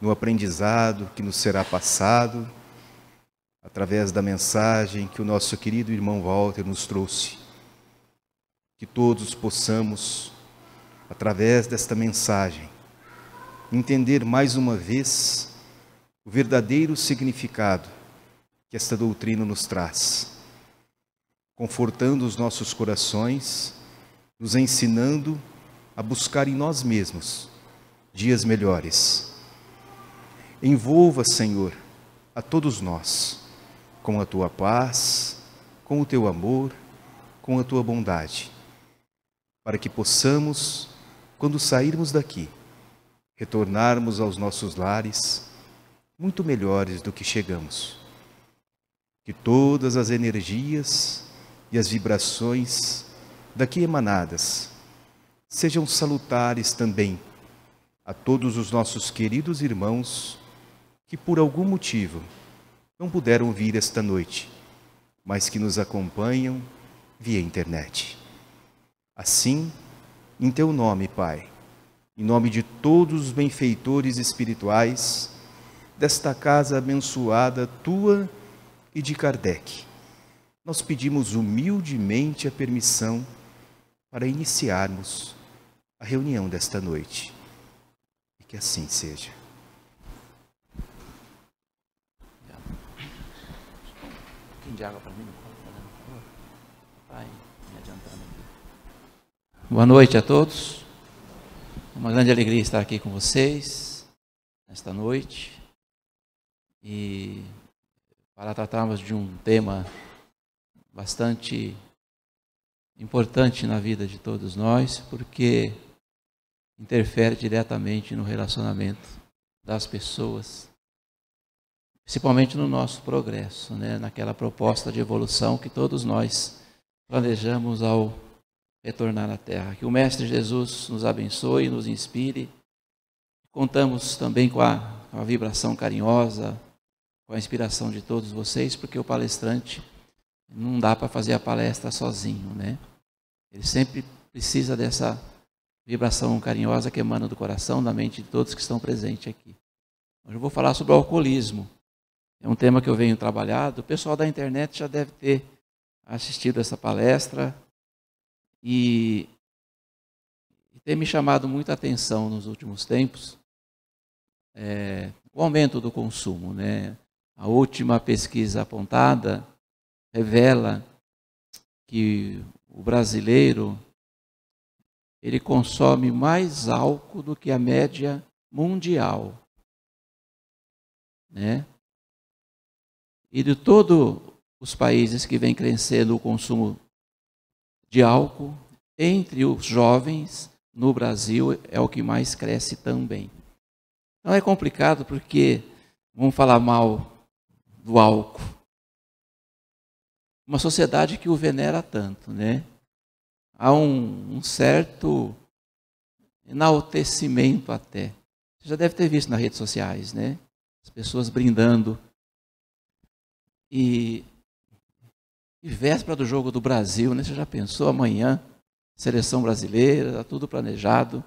no aprendizado que nos será passado, através da mensagem que o nosso querido irmão Walter nos trouxe. Que todos possamos, através desta mensagem, entender mais uma vez o verdadeiro significado que esta doutrina nos traz, confortando os nossos corações, nos ensinando a buscar em nós mesmos dias melhores. Envolva, Senhor, a todos nós com a Tua paz, com o Teu amor, com a Tua bondade, para que possamos, quando sairmos daqui, retornarmos aos nossos lares muito melhores do que chegamos. Que todas as energias e as vibrações daqui emanadas sejam salutares também a todos os nossos queridos irmãos que por algum motivo não puderam vir esta noite, mas que nos acompanham via internet. Assim, em Teu nome, Pai, em nome de todos os benfeitores espirituais desta casa abençoada Tua e de Kardec, nós pedimos humildemente a permissão para iniciarmos a reunião desta noite. E que assim seja. Um pouquinho de água para mim, por favor. Vai me adiantando aqui. Boa noite a todos. Uma grande alegria estar aqui com vocês nesta noite e para tratarmos de um tema bastante importante na vida de todos nós, porque interfere diretamente no relacionamento das pessoas, principalmente no nosso progresso, né? Naquela proposta de evolução que todos nós planejamos ao retornar à Terra. Que o Mestre Jesus nos abençoe, nos inspire. Contamos também com a vibração carinhosa, com a inspiração de todos vocês, porque o palestrante não dá para fazer a palestra sozinho, né? Ele sempre precisa dessa vibração carinhosa que emana do coração, da mente de todos que estão presentes aqui. Hoje eu vou falar sobre o alcoolismo. É um tema que eu venho trabalhando. O pessoal da internet já deve ter assistido essa palestra e tem me chamado muita atenção nos últimos tempos o aumento do consumo, né? A última pesquisa apontada revela que o brasileiro ele consome mais álcool do que a média mundial, né? E de todos os países que vem crescendo o consumo de álcool, entre os jovens, no Brasil é o que mais cresce também. Então é complicado porque vamos falar mal do álcool. Uma sociedade que o venera tanto, né? Há um certo enaltecimento até. Você já deve ter visto nas redes sociais, né? As pessoas brindando. E véspera do jogo do Brasil, né? Você já pensou amanhã, seleção brasileira, está tudo planejado,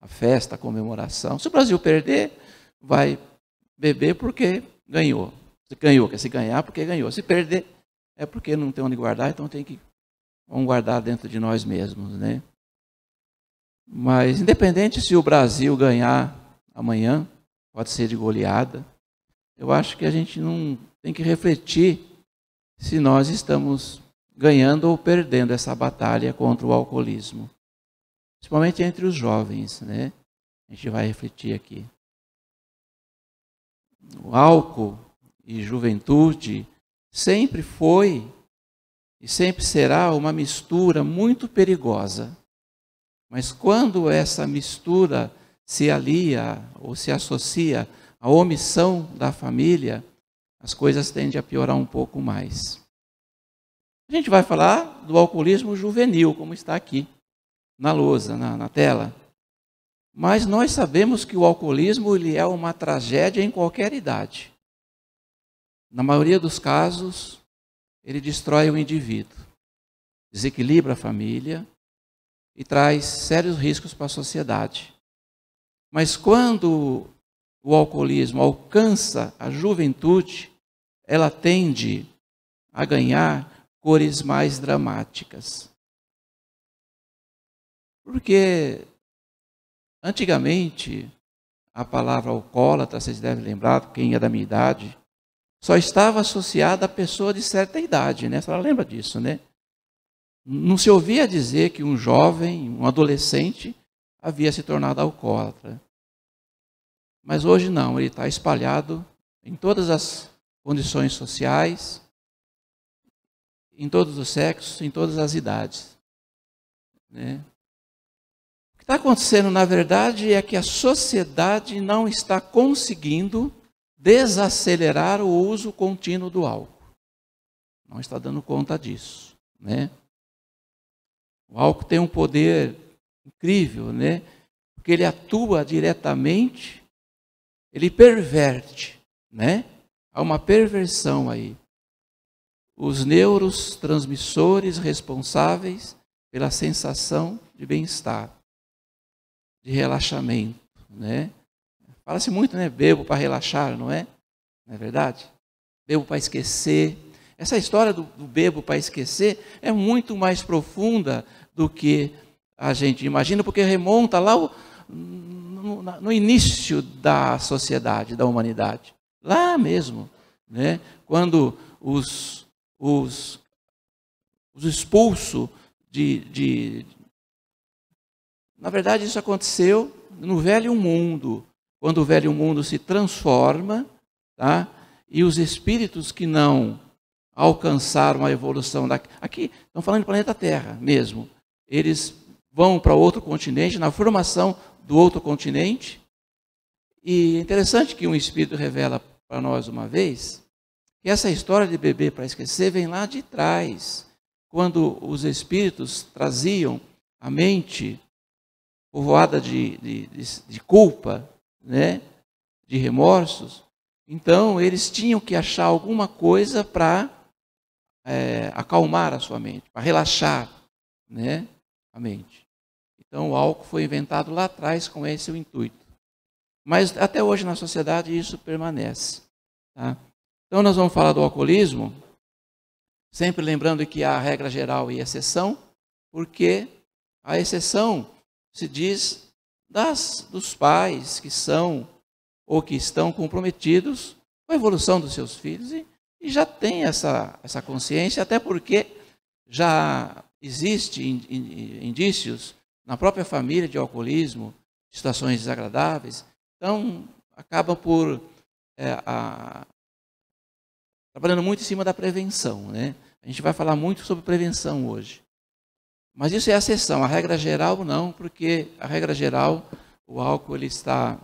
a festa, a comemoração. Se o Brasil perder, vai beber porque ganhou. Se ganhou, quer se ganhar porque ganhou. Se perder, é porque não tem onde guardar, então vamos guardar dentro de nós mesmos, né? Mas independente se o Brasil ganhar amanhã, pode ser de goleada, eu acho que a gente não tem que refletir se nós estamos ganhando ou perdendo essa batalha contra o alcoolismo. Principalmente entre os jovens, né? A gente vai refletir aqui. O álcool e juventude sempre foi e sempre será uma mistura muito perigosa. Mas quando essa mistura se alia ou se associa à omissão da família, as coisas tendem a piorar um pouco mais. A gente vai falar do alcoolismo juvenil, como está aqui na lousa, na tela. Mas nós sabemos que o alcoolismo ele é uma tragédia em qualquer idade. Na maioria dos casos, ele destrói o indivíduo, desequilibra a família e traz sérios riscos para a sociedade. Mas quando o alcoolismo alcança a juventude, ela tende a ganhar cores mais dramáticas. Porque antigamente a palavra alcoólatra, vocês devem lembrar, quem é da minha idade, só estava associada a pessoa de certa idade, né? A senhora lembra disso, né? Não se ouvia dizer que um jovem, um adolescente, havia se tornado alcoólatra. Mas hoje não, ele está espalhado em todas as condições sociais, em todos os sexos, em todas as idades. Né? O que está acontecendo, na verdade, é que a sociedade não está conseguindo desacelerar o uso contínuo do álcool. Não está dando conta disso. Né? O álcool tem um poder incrível, né? Porque ele atua diretamente, ele perverte, né? Há uma perversão aí. Os neurotransmissores responsáveis pela sensação de bem-estar, de relaxamento, né? Fala-se muito, né? Bebo para relaxar, não é? Não é verdade? Bebo para esquecer. Essa história do bebo para esquecer é muito mais profunda do que a gente imagina, porque remonta lá no início da sociedade, da humanidade. Lá mesmo, né? Quando os expulsos Na verdade, isso aconteceu no Velho Mundo, quando o Velho Mundo se transforma, tá? E os espíritos que não alcançaram a evolução aqui, estão falando do planeta Terra mesmo, eles vão para outro continente, na formação do outro continente, e é interessante que um espírito revela para nós uma vez, que essa história de beber para esquecer vem lá de trás, quando os espíritos traziam a mente povoada de culpa, né, de remorsos, então eles tinham que achar alguma coisa para acalmar a sua mente, para relaxar, né, a mente. Então o álcool foi inventado lá atrás com esse intuito. Mas até hoje na sociedade isso permanece. Tá? Então nós vamos falar do alcoolismo, sempre lembrando que há regra geral e exceção, porque a exceção se diz dos pais que são ou que estão comprometidos com a evolução dos seus filhos e já tem essa consciência, até porque já existem indícios na própria família de alcoolismo, situações desagradáveis, então acabam por trabalhando muito em cima da prevenção, né? A gente vai falar muito sobre prevenção hoje. Mas isso é a exceção, a regra geral não, porque a regra geral, o álcool ele está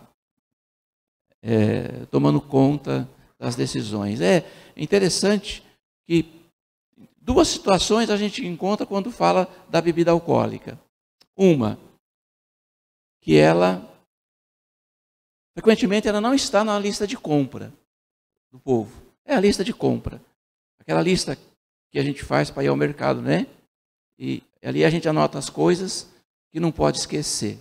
tomando conta das decisões. É interessante que duas situações a gente encontra quando fala da bebida alcoólica. Uma, que frequentemente ela não está na lista de compra do povo. É a lista de compra. Aquela lista que a gente faz para ir ao mercado, né? E ali a gente anota as coisas que não pode esquecer.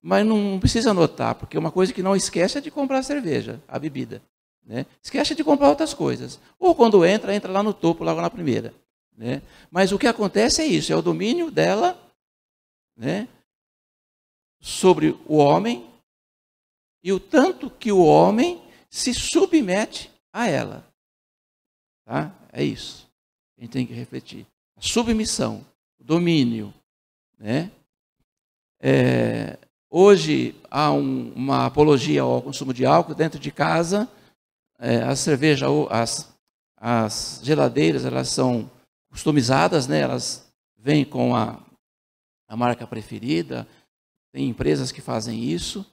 Mas não precisa anotar, porque uma coisa que não esquece é de comprar cerveja, a bebida. Né? Esquece de comprar outras coisas. Ou quando entra lá no topo, logo na primeira. Né? Mas o que acontece é isso, é o domínio dela, né, sobre o homem e o tanto que o homem se submete a ela. Tá? É isso. A gente tem que refletir. A submissão, o domínio. Né? Hoje há uma apologia ao consumo de álcool dentro de casa. A cerveja, as geladeiras, elas são customizadas, né? Elas vêm com a marca preferida. Tem empresas que fazem isso.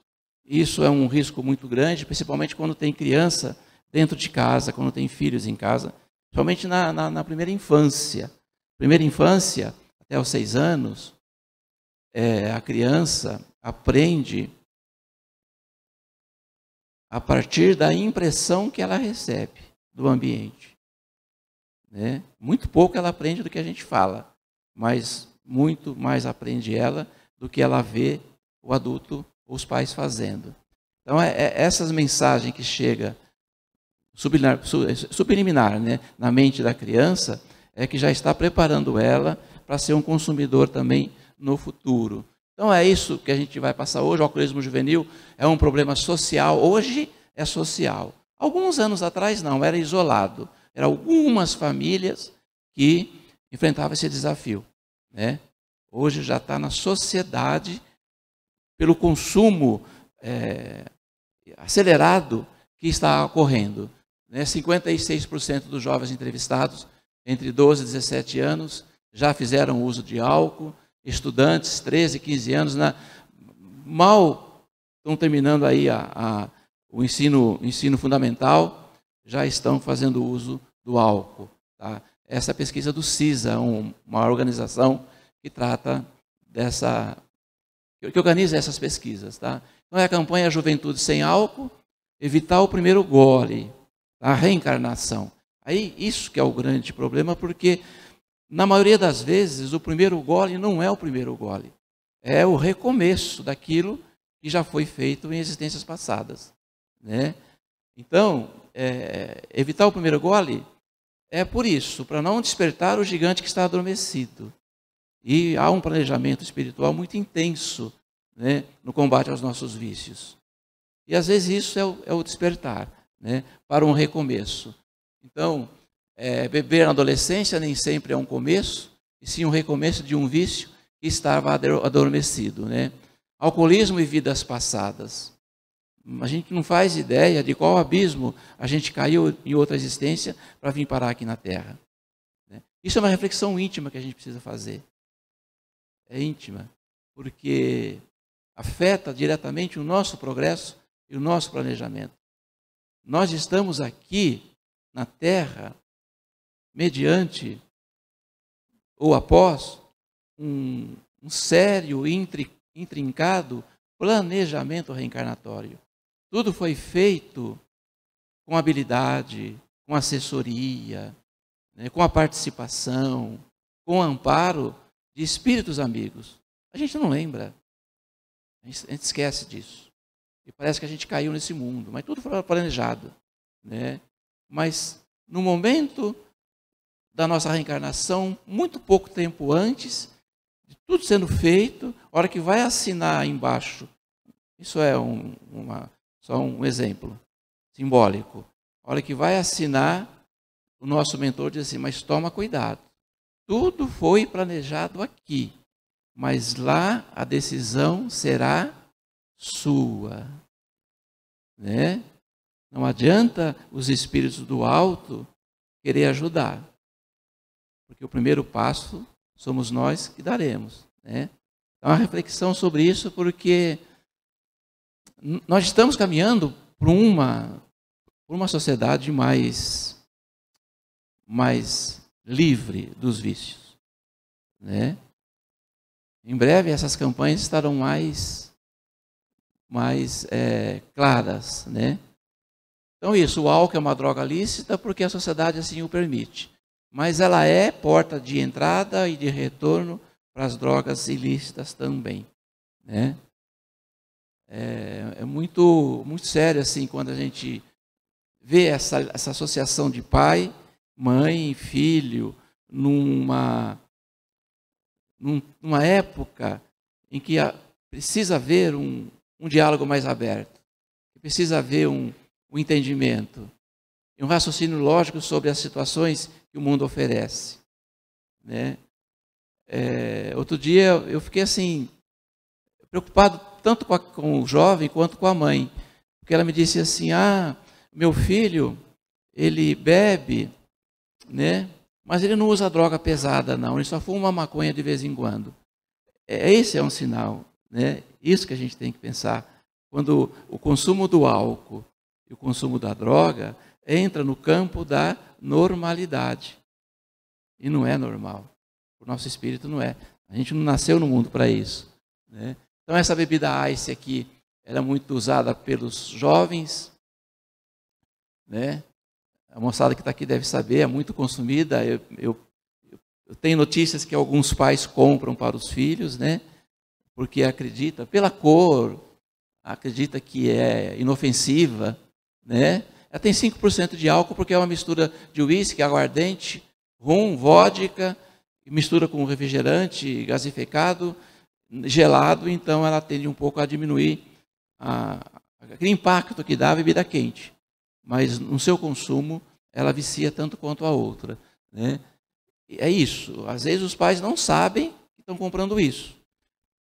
Isso é um risco muito grande, principalmente quando tem criança dentro de casa, quando tem filhos em casa, principalmente na primeira infância. Primeira infância, até os 6 anos, a criança aprende a partir da impressão que ela recebe do ambiente. Né? Muito pouco ela aprende do que a gente fala, mas muito mais aprende ela do que ela vê o adulto ou os pais fazendo. Então, essas mensagens que chegam subliminar, né, na mente da criança, é que já está preparando ela para ser um consumidor também no futuro. Então é isso que a gente vai passar hoje. O alcoolismo juvenil é um problema social, hoje é social. Alguns anos atrás não, era isolado. Eram algumas famílias que enfrentavam esse desafio, né? Hoje já está na sociedade, pelo consumo acelerado que está ocorrendo. 56% dos jovens entrevistados entre 12 e 17 anos já fizeram uso de álcool. Estudantes, 13, 15 anos, mal estão terminando aí o ensino fundamental, já estão fazendo uso do álcool. Tá? Essa é a pesquisa do CISA, uma organização que trata que organiza essas pesquisas. Tá? Então é a campanha Juventude Sem Álcool, evitar o primeiro gole, a reencarnação. Aí isso que é o grande problema, porque na maioria das vezes o primeiro gole não é o primeiro gole, é o recomeço daquilo que já foi feito em existências passadas, né? Então, evitar o primeiro gole é por isso, para não despertar o gigante que está adormecido. E há um planejamento espiritual muito intenso, né, no combate aos nossos vícios. E às vezes isso é o despertar, né, para um recomeço. Então, beber na adolescência nem sempre é um começo, e sim um recomeço de um vício que estava adormecido, né? Alcoolismo e vidas passadas. A gente não faz ideia de qual abismo a gente caiu em outra existência para vir parar aqui na Terra, né? Isso é uma reflexão íntima que a gente precisa fazer. É íntima, porque afeta diretamente o nosso progresso e o nosso planejamento. Nós estamos aqui na Terra mediante ou após um sério e intrincado planejamento reencarnatório. Tudo foi feito com habilidade, com assessoria, né, com a participação, com o amparo de espíritos amigos. A gente não lembra, a gente esquece disso. E parece que a gente caiu nesse mundo, mas tudo foi planejado, né? Mas no momento da nossa reencarnação, muito pouco tempo antes, de tudo sendo feito, a hora que vai assinar embaixo, isso é só um exemplo simbólico, a hora que vai assinar, o nosso mentor diz assim, mas toma cuidado, tudo foi planejado aqui, mas lá a decisão será sua, né? Não adianta os espíritos do alto querer ajudar, porque o primeiro passo somos nós que daremos, né? Então, uma reflexão sobre isso, porque nós estamos caminhando para uma sociedade mais livre dos vícios, né? Em breve essas campanhas estarão mais claras, né? Então isso, o álcool é uma droga lícita porque a sociedade assim o permite, mas ela é porta de entrada e de retorno para as drogas ilícitas também, né? É muito sério assim quando a gente vê essa associação de pai, mãe, filho, numa época em que precisa haver um diálogo mais aberto, precisa haver um entendimento e um raciocínio lógico sobre as situações que o mundo oferece, né? Outro dia eu fiquei assim preocupado tanto com o jovem quanto com a mãe, porque ela me disse assim, meu filho, ele bebe, né? Mas ele não usa droga pesada não, ele só fuma uma maconha de vez em quando. Esse é um sinal, né? Isso que a gente tem que pensar, quando o consumo do álcool e o consumo da droga entra no campo da normalidade. E não é normal. O nosso espírito não é. A gente não nasceu no mundo para isso, né? Então essa bebida Ice aqui, ela é muito usada pelos jovens, né? A moçada que está aqui deve saber, é muito consumida. Eu tenho notícias que alguns pais compram para os filhos, né? Porque acredita, pela cor, acredita que é inofensiva, né? Ela tem 5% de álcool porque é uma mistura de uísque, aguardente, rum, vodka, mistura com refrigerante gasificado, gelado, então ela tende um pouco a diminuir aquele impacto que dá a bebida quente. Mas no seu consumo, ela vicia tanto quanto a outra, né? É isso. Às vezes os pais não sabem que estão comprando isso.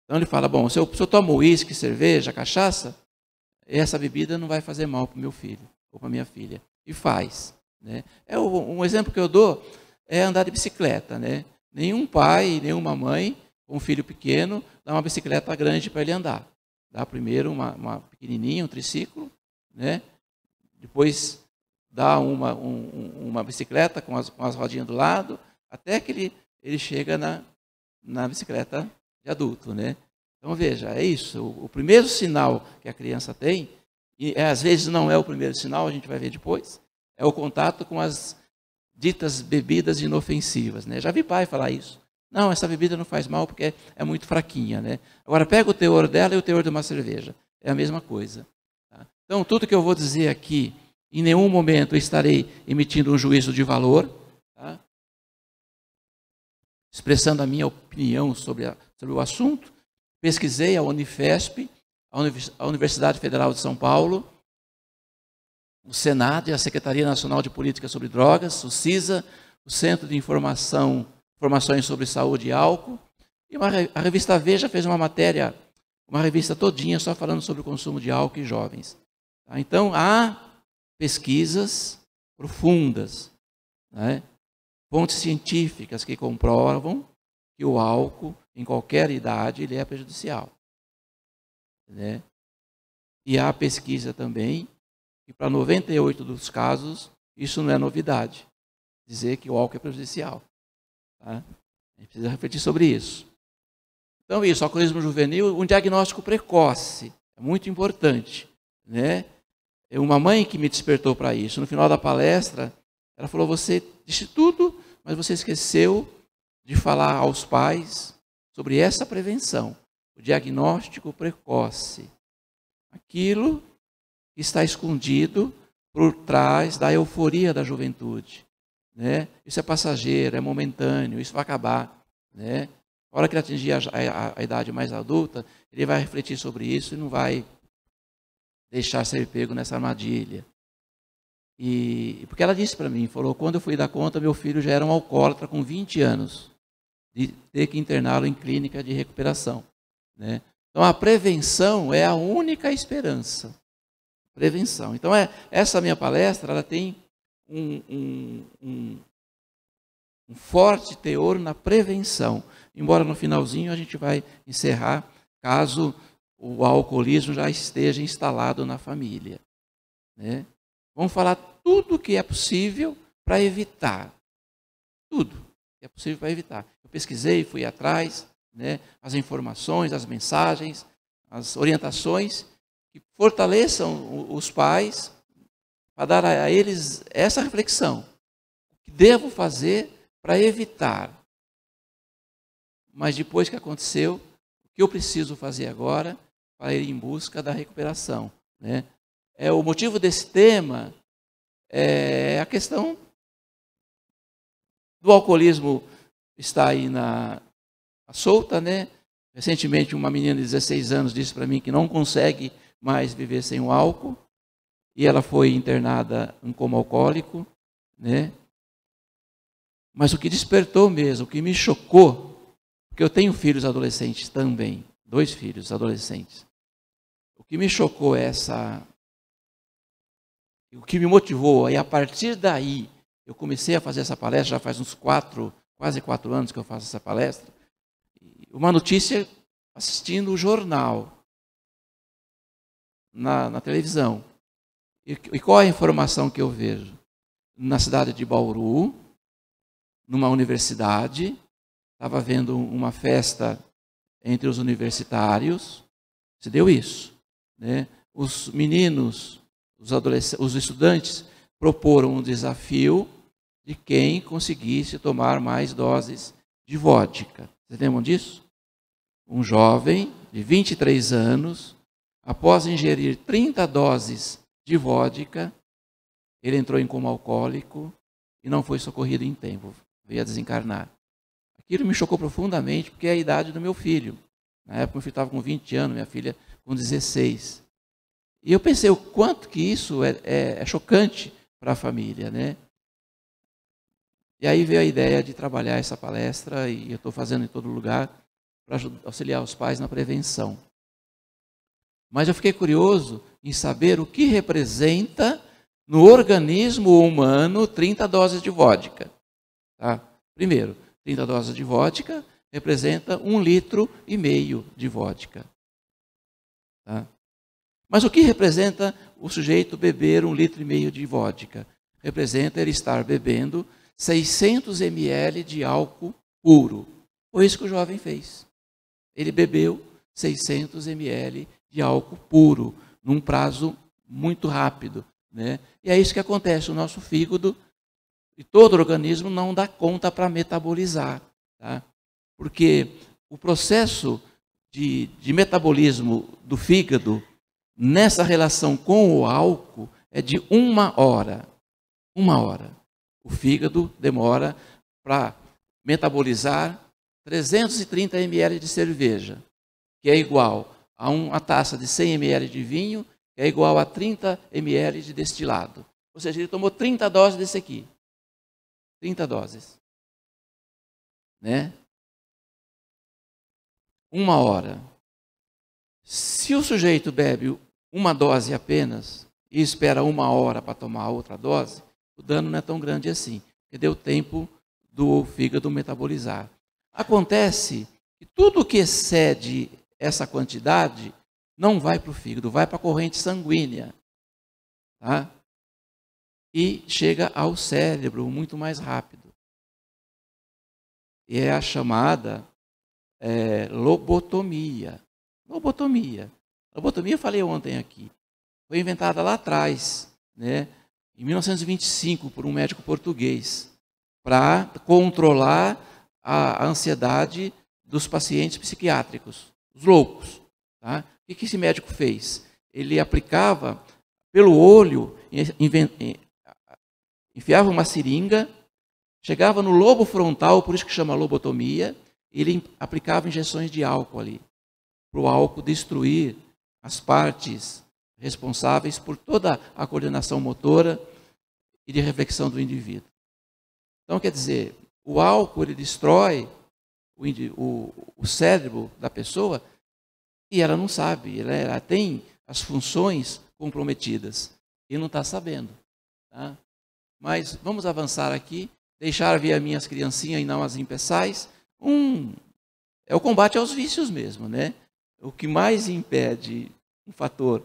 Então ele fala, bom, se eu tomo uísque, cerveja, cachaça, essa bebida não vai fazer mal para o meu filho ou para a minha filha. E faz, né? Um exemplo que eu dou é andar de bicicleta, né? Nenhum pai, nenhuma mãe, com um filho pequeno, dá uma bicicleta grande para ele andar. Dá primeiro uma pequenininha, um triciclo, né? Depois dá uma bicicleta com as rodinhas do lado, até que ele chega na bicicleta de adulto, né? Então veja, é isso. O primeiro sinal que a criança tem, e às vezes não é o primeiro sinal, a gente vai ver depois, é o contato com as ditas bebidas inofensivas, né? Já vi pai falar isso. Não, essa bebida não faz mal porque é muito fraquinha, né? Agora pega o teor dela e o teor de uma cerveja. É a mesma coisa. Tá? Então tudo que eu vou dizer aqui, em nenhum momento eu estarei emitindo um juízo de valor, tá? Expressando a minha opinião sobre o assunto. Pesquisei a Unifesp, a Universidade Federal de São Paulo, o Senado e a Secretaria Nacional de Política sobre Drogas, o CISA, o Centro de Informações sobre Saúde e Álcool. E a revista Veja fez uma matéria, uma revista todinha só falando sobre o consumo de álcool em jovens. Tá? Então, há pesquisas profundas, né? Fontes científicas que comprovam que o álcool, em qualquer idade, ele é prejudicial, né? E há pesquisa também que para 98% dos casos isso não é novidade, dizer que o álcool é prejudicial. Tá? A gente precisa refletir sobre isso. Então isso, alcoolismo juvenil, um diagnóstico precoce, é muito importante, né? Uma mãe que me despertou para isso, no final da palestra, ela falou, você disse tudo, mas você esqueceu de falar aos pais sobre essa prevenção, o diagnóstico precoce. Aquilo que está escondido por trás da euforia da juventude, né? Isso é passageiro, é momentâneo, isso vai acabar, né? Na hora que ele atingir a idade mais adulta, ele vai refletir sobre isso e não vai deixar ser pego nessa armadilha. E porque ela disse para mim, falou, quando eu fui dar conta, meu filho já era um alcoólatra com 20 anos, de ter que interná-lo em clínica de recuperação, né? Então a prevenção é a única esperança. Prevenção. Então essa minha palestra, ela tem um forte teor na prevenção, embora no finalzinho a gente vai encerrar, caso o alcoolismo já esteja instalado na família, né? Vamos falar tudo o que é possível para evitar. Tudo que é possível para evitar. Eu pesquisei, fui atrás, né, as informações, as mensagens, as orientações que fortaleçam os pais para dar a eles essa reflexão. O que devo fazer para evitar? Mas depois que aconteceu, o que eu preciso fazer agora para ir em busca da recuperação, né? O motivo desse tema é a questão do alcoolismo está aí solta, né? Recentemente uma menina de 16 anos disse para mim que não consegue mais viver sem o álcool e ela foi internada em coma alcoólico, né? Mas o que despertou mesmo, o que me chocou, porque eu tenho filhos adolescentes também, 2 filhos adolescentes. O que me chocou é o que me motivou, e a partir daí eu comecei a fazer essa palestra, já faz uns quase 4 anos que eu faço essa palestra, uma notícia assistindo o jornal, na televisão. E qual a informação que eu vejo? Na cidade de Bauru, numa universidade, estava havendo uma festa entre os universitários, se deu isso, né? Os meninos, os estudantes proporam um desafio de quem conseguisse tomar mais doses de vodka. Vocês lembram disso? Um jovem de 23 anos após ingerir 30 doses de vodka, ele entrou em coma alcoólico e não foi socorrido em tempo, veio a desencarnar. Aquilo me chocou profundamente, porque é a idade do meu filho. Na época, meu filho estava com 20 anos, minha filha com 16. E eu pensei o quanto que isso é chocante para a família, né? E aí veio a ideia de trabalhar essa palestra, e eu estou fazendo em todo lugar, para auxiliar os pais na prevenção. Mas eu fiquei curioso em saber o que representa no organismo humano 30 doses de vodka. Tá? Primeiro, 30 doses de vodka representa 1,5 litro de vodka. Tá? Mas o que representa o sujeito beber 1,5 litro de vodka? Representa ele estar bebendo 600 ml de álcool puro. Foi isso que o jovem fez. Ele bebeu 600 ml de álcool puro, num prazo muito rápido. Né? E é isso que acontece, o nosso fígado e todo o organismo não dá conta para metabolizar. Tá? Porque o processo de metabolismo do fígado, nessa relação com o álcool, é de 1 hora. 1 hora. O fígado demora para metabolizar 330 ml de cerveja, que é igual a uma taça de 100 ml de vinho, que é igual a 30 ml de destilado. Ou seja, ele tomou 30 doses desse aqui. 30 doses. Né? 1 hora. Se o sujeito bebe uma dose apenas e espera 1 hora para tomar outra dose, o dano não é tão grande assim, porque deu tempo do fígado metabolizar. Acontece que tudo que excede essa quantidade não vai para o fígado, vai para a corrente sanguínea. Tá? E chega ao cérebro muito mais rápido. E é a chamada lobotomia. Lobotomia. Lobotomia eu falei ontem aqui. Foi inventada lá atrás, né, em 1925, por um médico português, para controlar a ansiedade dos pacientes psiquiátricos, os loucos. Tá? O que esse médico fez? Ele aplicava pelo olho, enfiava uma seringa, chegava no lobo frontal, por isso que chama lobotomia, ele aplicava injeções de álcool ali, para o álcool destruir as partes responsáveis por toda a coordenação motora e de reflexão do indivíduo. Então, quer dizer, o álcool ele destrói o cérebro da pessoa e ela não sabe, ela tem as funções comprometidas e não está sabendo. Tá? Mas vamos avançar aqui, deixar vir as minhas criancinhas e não as impeçais. É o combate aos vícios mesmo, né? O que mais impede um fator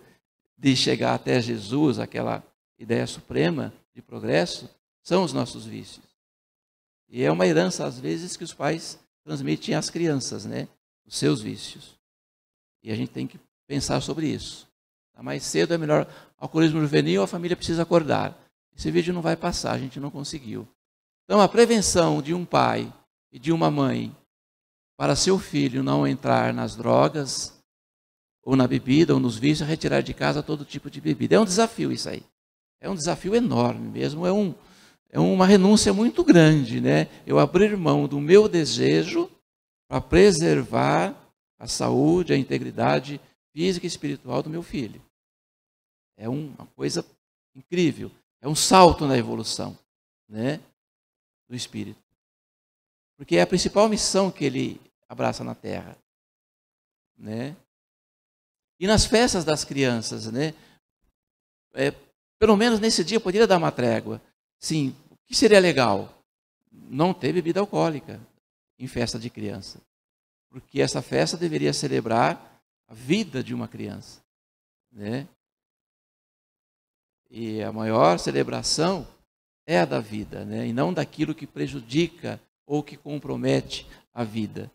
de chegar até Jesus, aquela ideia suprema de progresso, são os nossos vícios. E é uma herança, às vezes, que os pais transmitem às crianças, né? Os seus vícios. E a gente tem que pensar sobre isso. Mais cedo é melhor. Alcoolismo juvenil, a família precisa acordar. Esse vídeo não vai passar, a gente não conseguiu. Então, a prevenção de um pai e de uma mãe para seu filho não entrar nas drogas, ou na bebida, ou nos vícios, é retirar de casa todo tipo de bebida. É um desafio isso aí. É um desafio enorme mesmo, é uma renúncia muito grande, né? Eu abrir mão do meu desejo para preservar a saúde, a integridade física e espiritual do meu filho. É uma coisa incrível, é um salto na evolução, né, do espírito. Porque é a principal missão que ele abraça na Terra, né? E nas festas das crianças, né, pelo menos nesse dia poderia dar uma trégua. Sim, o que seria legal? Não ter bebida alcoólica em festa de criança. Porque essa festa deveria celebrar a vida de uma criança, né? E a maior celebração é a da vida, né? E não daquilo que prejudica ou que compromete a vida.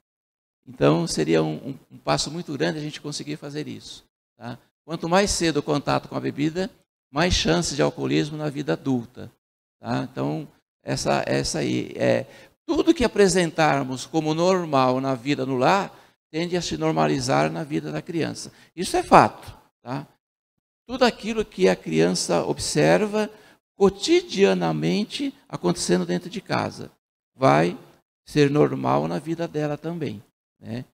Então, seria um passo muito grande a gente conseguir fazer isso. Tá? Quanto mais cedo o contato com a bebida, mais chances de alcoolismo na vida adulta. Tá? Então, essa aí é tudo que apresentarmos como normal na vida no lar tende a se normalizar na vida da criança. Isso é fato. tá? Tudo aquilo que a criança observa cotidianamente acontecendo dentro de casa vai ser normal na vida dela também, né?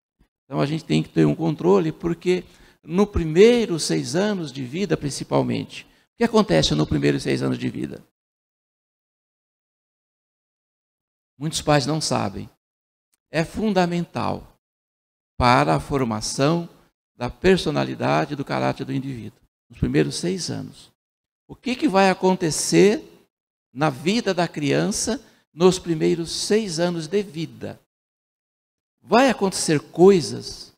Então a gente tem que ter um controle, porque no primeiros 6 anos de vida, principalmente, o que acontece no primeiros 6 anos de vida? Muitos pais não sabem. É fundamental para a formação da personalidade e do caráter do indivíduo, nos primeiros 6 anos. O que vai acontecer na vida da criança nos primeiros 6 anos de vida? Vai acontecer coisas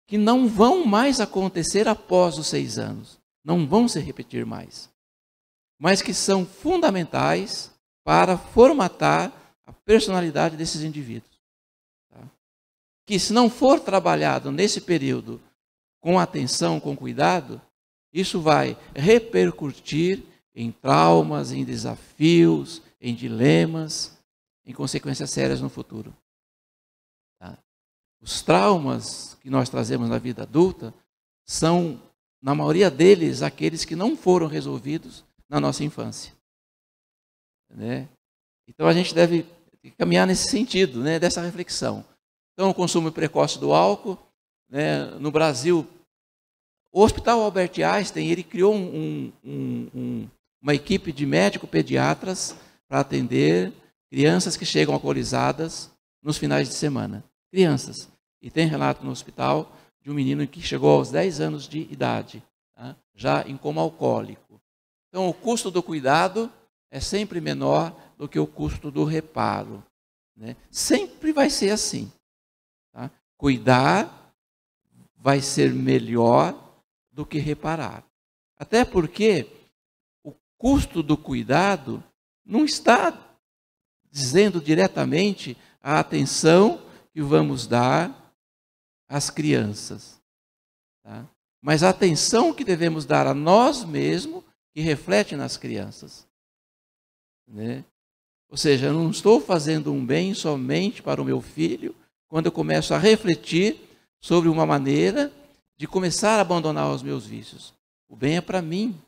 que não vão mais acontecer após os 6 anos, não vão se repetir mais, mas que são fundamentais para formatar a personalidade desses indivíduos. Tá? Que se não for trabalhado nesse período com atenção, com cuidado, isso vai repercutir em traumas, em desafios, em dilemas, em consequências sérias no futuro. Tá? Os traumas que nós trazemos na vida adulta são, na maioria deles, aqueles que não foram resolvidos na nossa infância. Né? Então a gente deve caminhar nesse sentido, né, dessa reflexão. Então o consumo precoce do álcool, né, no Brasil, o Hospital Albert Einstein, ele criou uma equipe de médico-pediatras para atender crianças que chegam alcoolizadas nos finais de semana. Crianças. E tem relato no hospital de um menino que chegou aos 10 anos de idade, tá, já em coma alcoólico. Então o custo do cuidado é sempre menor do que o custo do reparo. Né? Sempre vai ser assim. Tá? Cuidar vai ser melhor do que reparar. Até porque o custo do cuidado não está dizendo diretamente a atenção que vamos dar às crianças. Tá? Mas a atenção que devemos dar a nós mesmos, que reflete nas crianças. Né? Ou seja, eu não estou fazendo um bem somente para o meu filho quando eu começo a refletir sobre uma maneira de começar a abandonar os meus vícios. O bem é para mim.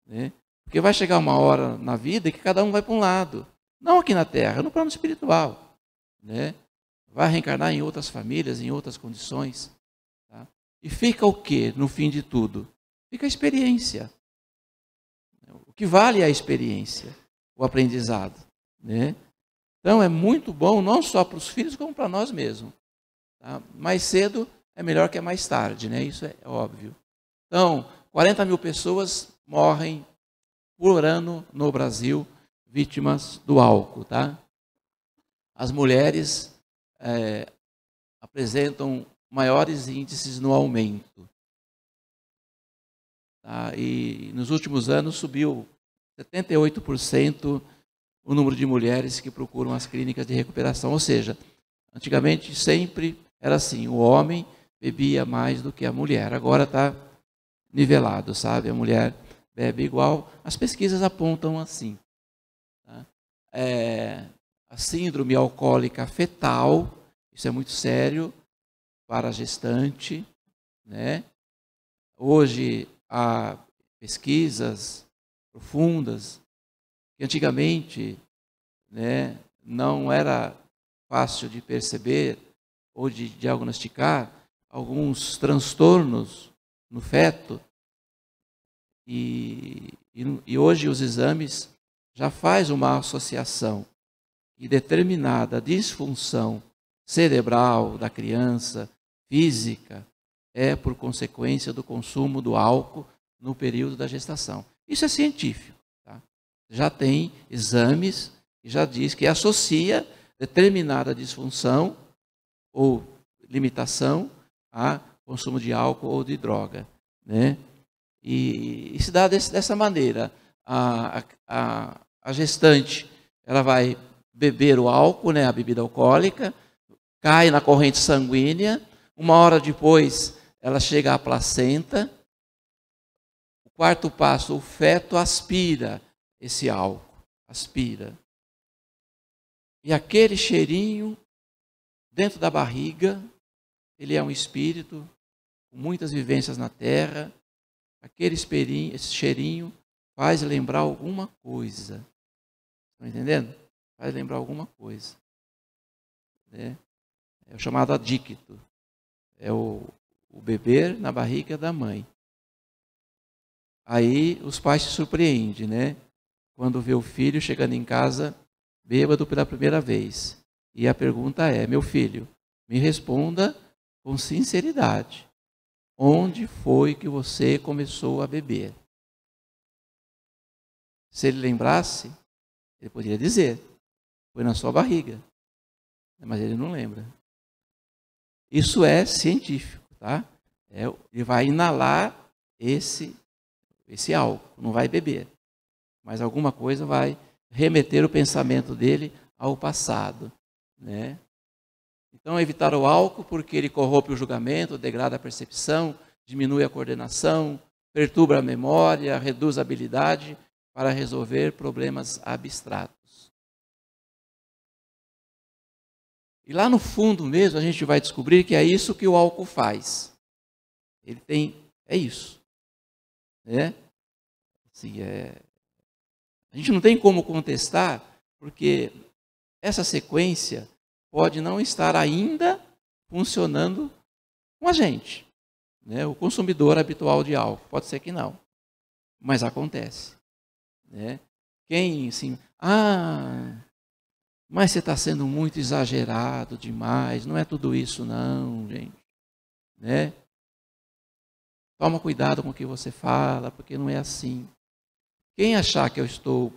Né? Porque vai chegar uma hora na vida que cada um vai para um lado. Não aqui na Terra, no plano espiritual. Né? Vai reencarnar em outras famílias, em outras condições. Tá? E fica o quê no fim de tudo? Fica a experiência. O que vale é a experiência, o aprendizado. Né? Então é muito bom, não só para os filhos, como para nós mesmos. Tá? Mais cedo é melhor que mais tarde, né? Isso é óbvio. Então, 40 mil pessoas morrem por ano no Brasil, vítimas do álcool. Tá? As mulheres apresentam maiores índices no aumento. Tá? E nos últimos anos subiu 78% o número de mulheres que procuram as clínicas de recuperação. Ou seja, antigamente sempre era assim, o homem bebia mais do que a mulher. Agora está nivelado, sabe? A mulher bebe igual. As pesquisas apontam assim. Tá? A síndrome alcoólica fetal, isso é muito sério para a gestante. Né? Hoje há pesquisas profundas que antigamente, né, não era fácil de perceber ou de diagnosticar alguns transtornos no feto. E hoje os exames já fazem uma associação e determinada disfunção cerebral da criança, física, é por consequência do consumo do álcool no período da gestação. Isso é científico. Tá? Já tem exames que já diz que associa determinada disfunção ou limitação a consumo de álcool ou de droga. Né? E se dá dessa maneira. A gestante ela vai beber o álcool, né, a bebida alcoólica, cai na corrente sanguínea, uma hora depois ela chega à placenta. O quarto passo, o feto aspira esse álcool, aspira. E aquele cheirinho dentro da barriga, ele é um espírito com muitas vivências na terra, aquele esse cheirinho faz lembrar alguma coisa. Estão entendendo? Faz lembrar alguma coisa. Né? É o chamado adicto. É o beber na barriga da mãe. Aí os pais se surpreendem, né? Quando vê o filho chegando em casa bêbado pela primeira vez. E a pergunta é: meu filho, me responda com sinceridade. Onde foi que você começou a beber? Se ele lembrasse, ele poderia dizer: foi na sua barriga. Mas ele não lembra. Isso é científico, tá? Ele vai inalar esse álcool, não vai beber. Mas alguma coisa vai remeter o pensamento dele ao passado, né? Então, evitar o álcool porque ele corrompe o julgamento, degrada a percepção, diminui a coordenação, perturba a memória, reduz a habilidade para resolver problemas abstratos. E lá no fundo mesmo a gente vai descobrir que é isso que o álcool faz. É isso. Né? Assim, a gente não tem como contestar, porque essa sequência pode não estar ainda funcionando com a gente. Né? O consumidor habitual de álcool, pode ser que não, mas acontece. Né? Quem assim, mas você está sendo muito exagerado demais, não é tudo isso não, gente. Né? Toma cuidado com o que você fala, porque não é assim. Quem achar que eu estou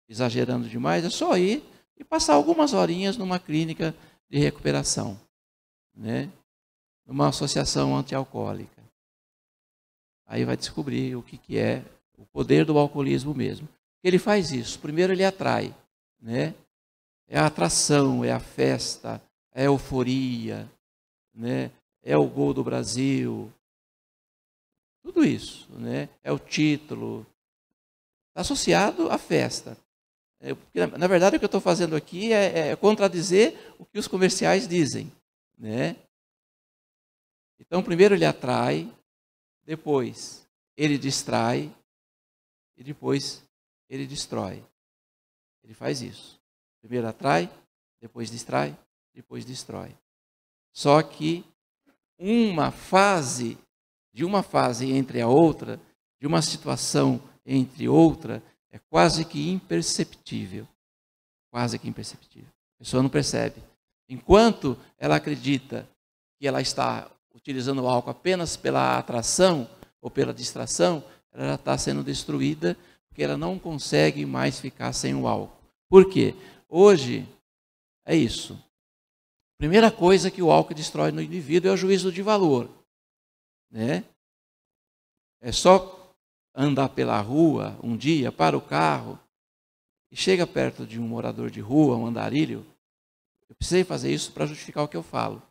exagerando demais, é só ir e passar algumas horinhas numa clínica de recuperação, né? Numa associação antialcoólica. Aí vai descobrir o que é o poder do alcoolismo mesmo. Ele faz isso. Primeiro ele atrai, né? É a atração, é a festa, é a euforia, né? É o gol do Brasil. Tudo isso, né? É o título. Está associado à festa. Na verdade, o que eu estou fazendo aqui é contradizer o que os comerciais dizem. Né? Então, primeiro ele atrai, depois ele distrai e depois ele destrói. Ele faz isso. Primeiro atrai, depois distrai, depois destrói. Só que de uma fase entre a outra, de uma situação entre outra, é quase que imperceptível. Quase que imperceptível. A pessoa não percebe. Enquanto ela acredita que ela está utilizando o álcool apenas pela atração ou pela distração, ela já está sendo destruída porque ela não consegue mais ficar sem o álcool. Por quê? Hoje é isso. Primeira coisa que o álcool destrói no indivíduo é o juízo de valor. Né? É só andar pela rua um dia, para o carro, e chega perto de um morador de rua, um andarilho, eu precisei fazer isso para justificar o que eu falo.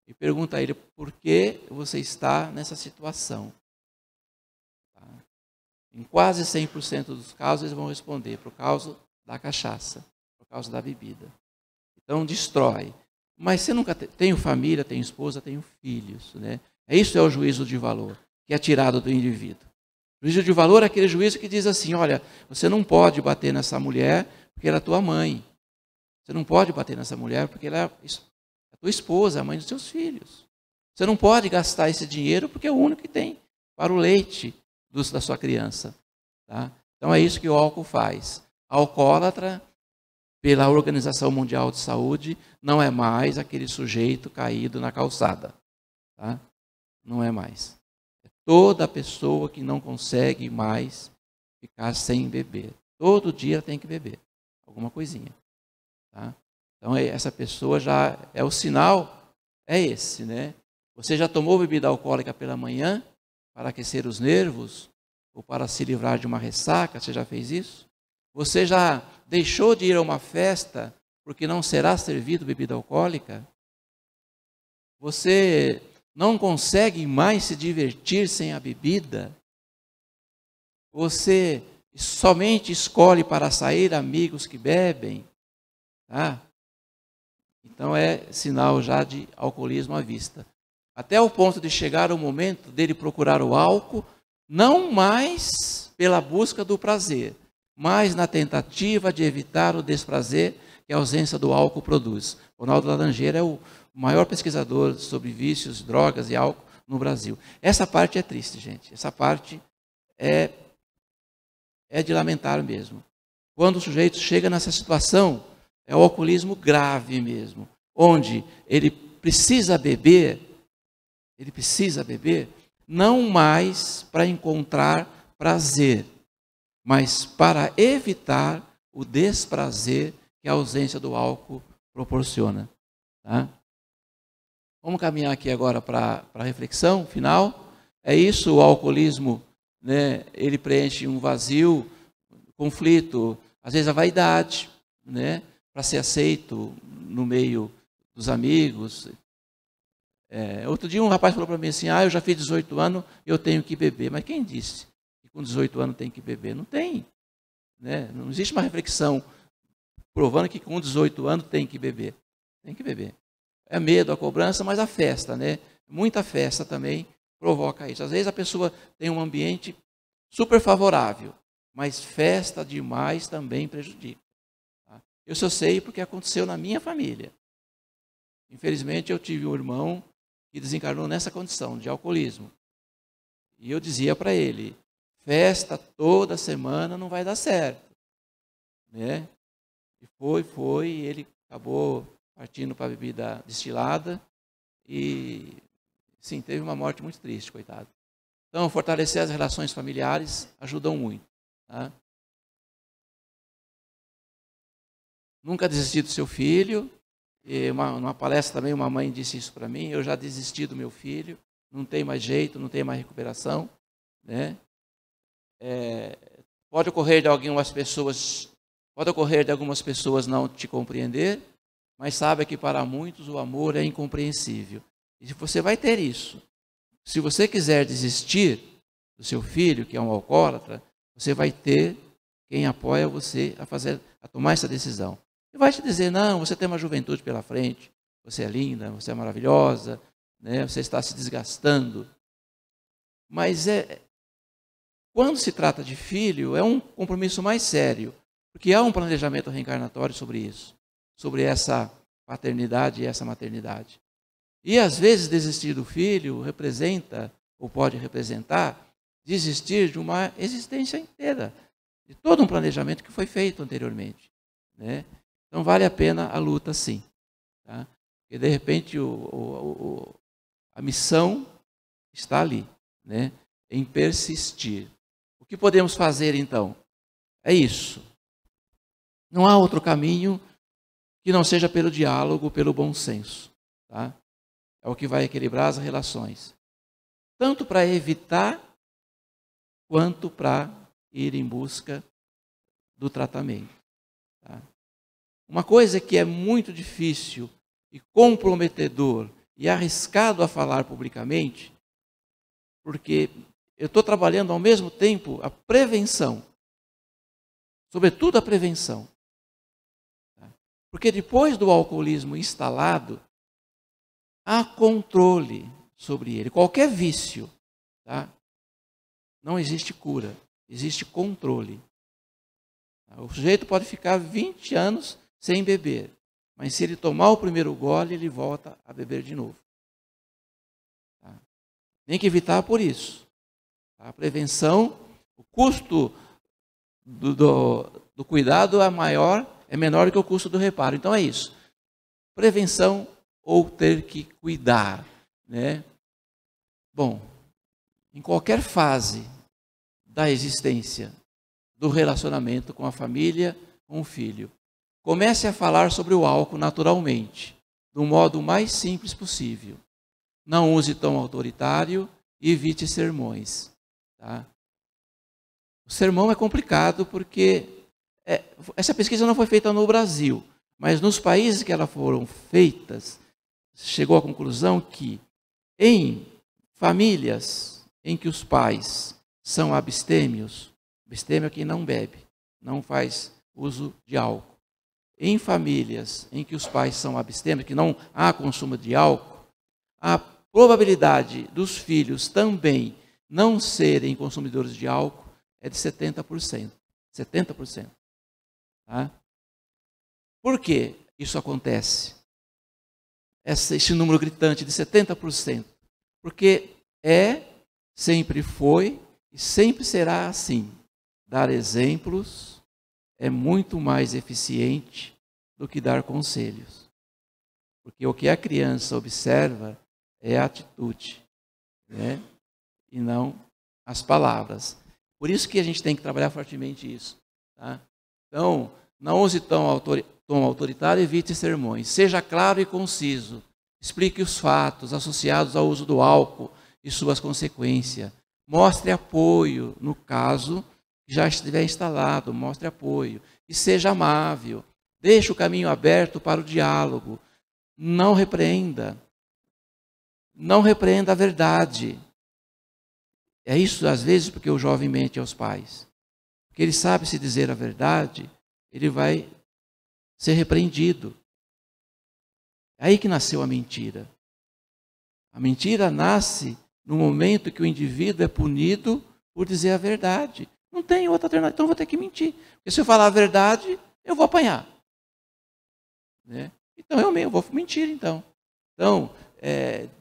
E pergunta a ele, por que você está nessa situação? Tá? Em quase 100% dos casos, eles vão responder, por causa da cachaça, por causa da bebida. Então, destrói. Mas você nunca tenho família, tenho esposa, tenho filhos. Né? Isso é o juízo de valor, que é tirado do indivíduo. O juízo de valor é aquele juízo que diz assim, olha, você não pode bater nessa mulher porque ela é tua mãe. Você não pode bater nessa mulher porque ela é a tua esposa, a mãe dos seus filhos. Você não pode gastar esse dinheiro porque é o único que tem para o leite da sua criança. Tá? Então é isso que o álcool faz. Alcoólatra, pela Organização Mundial de Saúde, não é mais aquele sujeito caído na calçada. Tá? Não é mais. Toda pessoa que não consegue mais ficar sem beber. Todo dia tem que beber alguma coisinha. Tá? Então, essa pessoa já é o sinal, é esse, né? Você já tomou bebida alcoólica pela manhã para aquecer os nervos ou para se livrar de uma ressaca? Você já fez isso? Você já deixou de ir a uma festa porque não será servido bebida alcoólica? Você não consegue mais se divertir sem a bebida? Você somente escolhe para sair amigos que bebem? Tá? Então é sinal já de alcoolismo à vista. Até o ponto de chegar o momento dele procurar o álcool não mais pela busca do prazer, mas na tentativa de evitar o desprazer que a ausência do álcool produz. Ronaldo Laranjeira é o maior pesquisador sobre vícios, drogas e álcool no Brasil. Essa parte é triste, gente. Essa parte é de lamentar mesmo. Quando o sujeito chega nessa situação, é o alcoolismo grave mesmo, onde ele precisa beber não mais para encontrar prazer, mas para evitar o desprazer que a ausência do álcool proporciona. Tá? Vamos caminhar aqui agora para a reflexão final. É isso, o alcoolismo, né, ele preenche um vazio, conflito, às vezes a vaidade, né, para ser aceito no meio dos amigos. Outro dia um rapaz falou para mim assim, eu já fiz 18 anos, eu tenho que beber. Mas quem disse que com 18 anos tem que beber? Não tem. Né? Não existe uma reflexão provando que com 18 anos tem que beber. Tem que beber. É medo, a cobrança, mas a festa, né? Muita festa também provoca isso. Às vezes a pessoa tem um ambiente super favorável, mas festa demais também prejudica. Tá? Eu só sei porque aconteceu na minha família. Infelizmente eu tive um irmão que desencarnou nessa condição de alcoolismo. E eu dizia para ele, festa toda semana não vai dar certo. Né? E foi, e ele acabou partindo para a bebida destilada e, sim, teve uma morte muito triste, coitado. Então, fortalecer as relações familiares ajudam muito. Tá? Nunca desistir do seu filho. E numa palestra também uma mãe disse isso para mim, eu já desisti do meu filho, não tem mais jeito, não tem mais recuperação. Né? Pode ocorrer de algumas pessoas não te compreender, mas sabe que para muitos o amor é incompreensível. E você vai ter isso. Se você quiser desistir do seu filho, que é um alcoólatra, você vai ter quem apoia você a tomar essa decisão. E vai te dizer, não, você tem uma juventude pela frente, você é linda, você é maravilhosa, né? Você está se desgastando. Mas quando se trata de filho, é um compromisso mais sério, porque há um planejamento reencarnatório sobre isso, sobre essa paternidade e essa maternidade. E às vezes desistir do filho representa, ou pode representar, desistir de uma existência inteira, de todo um planejamento que foi feito anteriormente. Né? Então vale a pena a luta, sim. Tá? Porque de repente a missão está ali, né? Em persistir. O que podemos fazer então? É isso. Não há outro caminho que não seja pelo diálogo, pelo bom senso. Tá? É o que vai equilibrar as relações. Tanto para evitar, quanto para ir em busca do tratamento. Tá? Uma coisa que é muito difícil e comprometedor e arriscado a falar publicamente, porque eu estou trabalhando ao mesmo tempo a prevenção, sobretudo a prevenção. Porque depois do alcoolismo instalado, há controle sobre ele. Qualquer vício, tá? Não existe cura, existe controle. O sujeito pode ficar 20 anos sem beber, mas se ele tomar o primeiro gole, ele volta a beber de novo. Tá? Tem que evitar por isso. A prevenção, o custo do cuidado é menor que o custo do reparo. Então é isso. Prevenção ou ter que cuidar. Né? Bom, em qualquer fase da existência, do relacionamento com a família, com o filho, comece a falar sobre o álcool naturalmente, do modo mais simples possível. Não use tom autoritário e evite sermões. Tá? O sermão é complicado porque essa pesquisa não foi feita no Brasil, mas nos países que elas foram feitas, chegou à conclusão que em famílias em que os pais são abstêmios, abstêmio é quem não bebe, não faz uso de álcool. Em famílias em que os pais são abstêmios, que não há consumo de álcool, a probabilidade dos filhos também não serem consumidores de álcool é de 70%. 70%. Tá? Por que isso acontece? Esse número gritante de 70%. Porque sempre foi e sempre será assim. Dar exemplos é muito mais eficiente do que dar conselhos. Porque o que a criança observa é a atitude, né? E não as palavras. Por isso que a gente tem que trabalhar fortemente isso. Tá? Então, não use tom autoritário, evite sermões. Seja claro e conciso. Explique os fatos associados ao uso do álcool e suas consequências. Mostre apoio, no caso que já estiver instalado, mostre apoio. E seja amável. Deixe o caminho aberto para o diálogo. Não repreenda. Não repreenda a verdade. É isso, às vezes, porque o jovem mente aos pais. Porque ele sabe se dizer a verdade, ele vai ser repreendido. É aí que nasceu a mentira. A mentira nasce no momento que o indivíduo é punido por dizer a verdade. Não tem outra alternativa, então eu vou ter que mentir. Porque se eu falar a verdade, eu vou apanhar. Né? Então eu mesmo vou mentir, então. Então,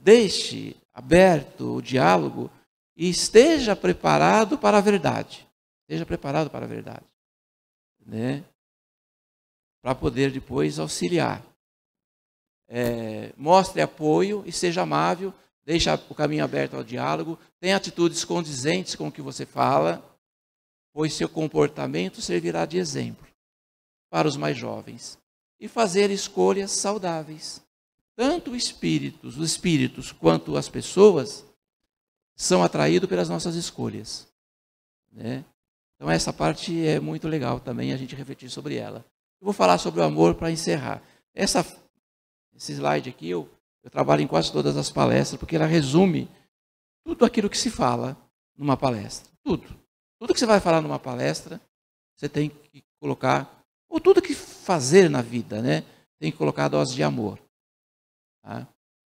deixe aberto o diálogo e esteja preparado para a verdade. Esteja preparado para a verdade. Né? Para poder depois auxiliar. Mostre apoio e seja amável, deixe o caminho aberto ao diálogo, tenha atitudes condizentes com o que você fala, pois seu comportamento servirá de exemplo para os mais jovens. E fazer escolhas saudáveis. Tanto os espíritos quanto as pessoas são atraídos pelas nossas escolhas. Né? Então essa parte é muito legal também, a gente refletir sobre ela. Eu vou falar sobre o amor para encerrar. Esse slide aqui, eu trabalho em quase todas as palestras, porque ela resume tudo aquilo que se fala numa palestra. Tudo. Tudo que você vai falar numa palestra, você tem que colocar, ou tudo que fazer na vida, né? Tem que colocar a dose de amor. Tá?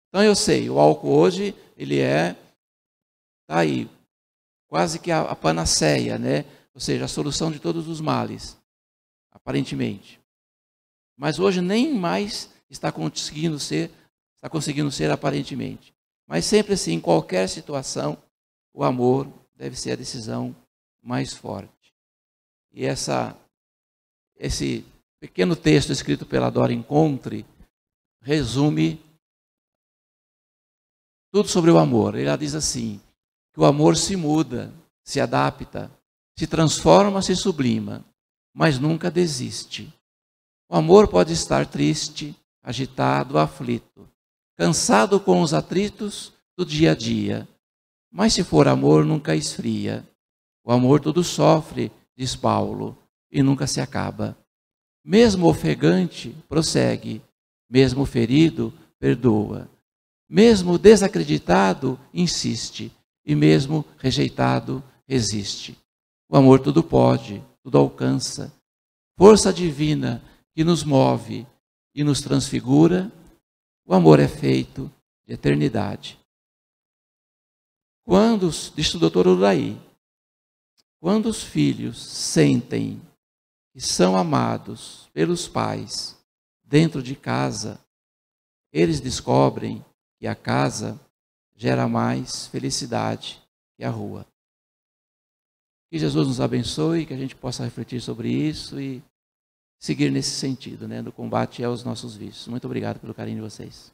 Então eu sei, o álcool hoje, ele tá aí, quase que a panaceia, né? Ou seja, a solução de todos os males, aparentemente. Mas hoje nem mais está conseguindo ser aparentemente. Mas sempre assim, em qualquer situação, o amor deve ser a decisão mais forte. E esse pequeno texto escrito pela Dora Encontre resume tudo sobre o amor. Ela diz assim, que o amor se muda, se adapta, se transforma, se sublima, mas nunca desiste. O amor pode estar triste, agitado, aflito, cansado com os atritos do dia a dia. Mas se for amor, nunca esfria. O amor tudo sofre, diz Paulo, e nunca se acaba. Mesmo ofegante, prossegue. Mesmo ferido, perdoa. Mesmo desacreditado, insiste. E mesmo rejeitado, resiste. O amor tudo pode, tudo alcança. Força divina que nos move e nos transfigura, o amor é feito de eternidade. Diz o doutor Uraí, quando os filhos sentem que são amados pelos pais dentro de casa, eles descobrem que a casa gera mais felicidade que a rua. Que Jesus nos abençoe, que a gente possa refletir sobre isso e seguir nesse sentido, né, no combate aos nossos vícios. Muito obrigado pelo carinho de vocês.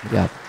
Obrigado.